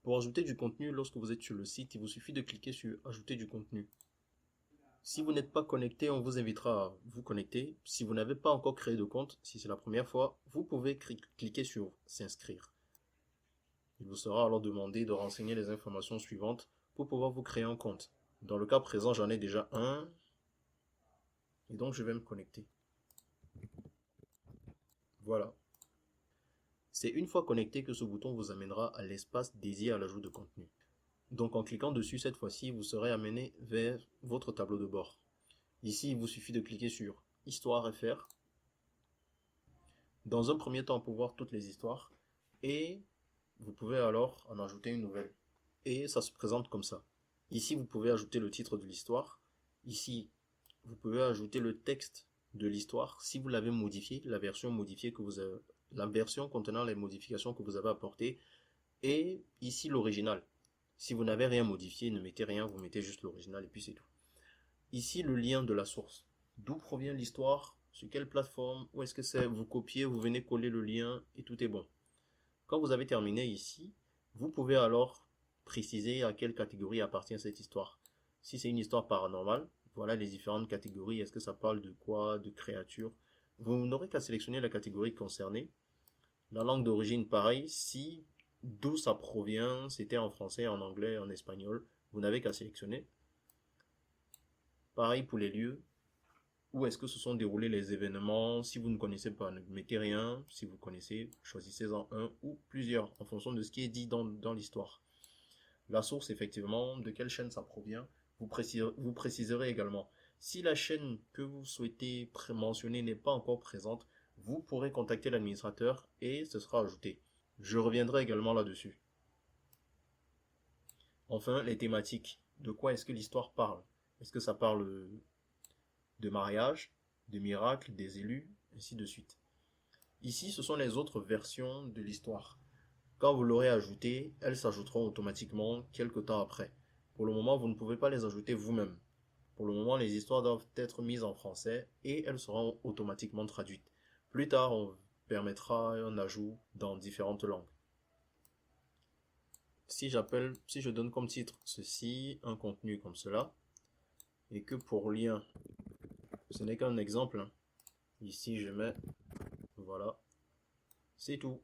Pour ajouter du contenu, lorsque vous êtes sur le site, il vous suffit de cliquer sur Ajouter du contenu. Si vous n'êtes pas connecté, on vous invitera à vous connecter. Si vous n'avez pas encore créé de compte, si c'est la première fois, vous pouvez cliquer sur S'inscrire. Il vous sera alors demandé de renseigner les informations suivantes pour pouvoir vous créer un compte. Dans le cas présent, j'en ai déjà un. Et donc, je vais me connecter. Voilà. C'est une fois connecté que ce bouton vous amènera à l'espace dédié à l'ajout de contenu. Donc en cliquant dessus cette fois-ci, vous serez amené vers votre tableau de bord. Ici, il vous suffit de cliquer sur Histoire FR. Dans un premier temps, pour voir toutes les histoires. Et vous pouvez alors en ajouter une nouvelle. Et ça se présente comme ça. Ici, vous pouvez ajouter le titre de l'histoire. Ici, vous pouvez ajouter le texte de l'histoire si vous l'avez modifié, la version modifiée que vous avez, la version contenant les modifications que vous avez apportées. Et ici, l'original. Si vous n'avez rien modifié, ne mettez rien, vous mettez juste l'original et puis c'est tout. Ici, le lien de la source. D'où provient l'histoire? Sur quelle plateforme? Où est-ce que c'est? Vous copiez, vous venez coller le lien et tout est bon. Quand vous avez terminé ici, vous pouvez alors préciser à quelle catégorie appartient cette histoire. Si c'est une histoire paranormale, voilà les différentes catégories. Est-ce que ça parle de quoi? De créatures? Vous n'aurez qu'à sélectionner la catégorie concernée. La langue d'origine, pareil. Si d'où ça provient, c'était en français, en anglais, en espagnol, vous n'avez qu'à sélectionner. Pareil pour les lieux. Où est-ce que se sont déroulés les événements? Si vous ne connaissez pas, ne mettez rien. Si vous connaissez, choisissez-en un ou plusieurs en fonction de ce qui est dit dans l'histoire. La source, effectivement, de quelle chaîne ça provient, vous préciserez également. Si la chaîne que vous souhaitez mentionner n'est pas encore présente, vous pourrez contacter l'administrateur et ce sera ajouté. Je reviendrai également là-dessus. Enfin, les thématiques. De quoi est-ce que l'histoire parle? Est-ce que ça parle de mariage, de miracles, des élus, ainsi de suite. Ici, ce sont les autres versions de l'histoire. Quand vous l'aurez ajoutée, elles s'ajouteront automatiquement quelques temps après. Pour le moment, vous ne pouvez pas les ajouter vous-même. Pour le moment, les histoires doivent être mises en français et elles seront automatiquement traduites. Plus tard, on permettra un ajout dans différentes langues. Si je donne comme titre ceci, un contenu comme cela, et que pour lien, ce n'est qu'un exemple, hein. Ici, je mets, voilà, c'est tout.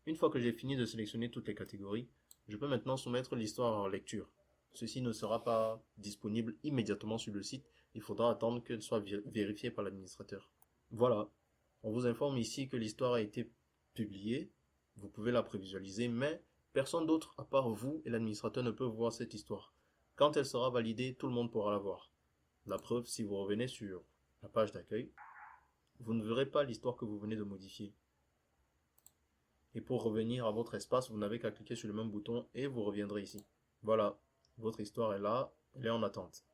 Une fois que j'ai fini de sélectionner toutes les catégories, je peux maintenant soumettre l'histoire en lecture. Ceci ne sera pas disponible immédiatement sur le site, il faudra attendre qu'elle soit vérifiée par l'administrateur. Voilà, on vous informe ici que l'histoire a été publiée, vous pouvez la prévisualiser, mais personne d'autre à part vous et l'administrateur ne peut voir cette histoire. Quand elle sera validée, tout le monde pourra la voir. La preuve, si vous revenez sur la page d'accueil, vous ne verrez pas l'histoire que vous venez de modifier. Et pour revenir à votre espace, vous n'avez qu'à cliquer sur le même bouton et vous reviendrez ici. Voilà, votre histoire est là, elle est en attente.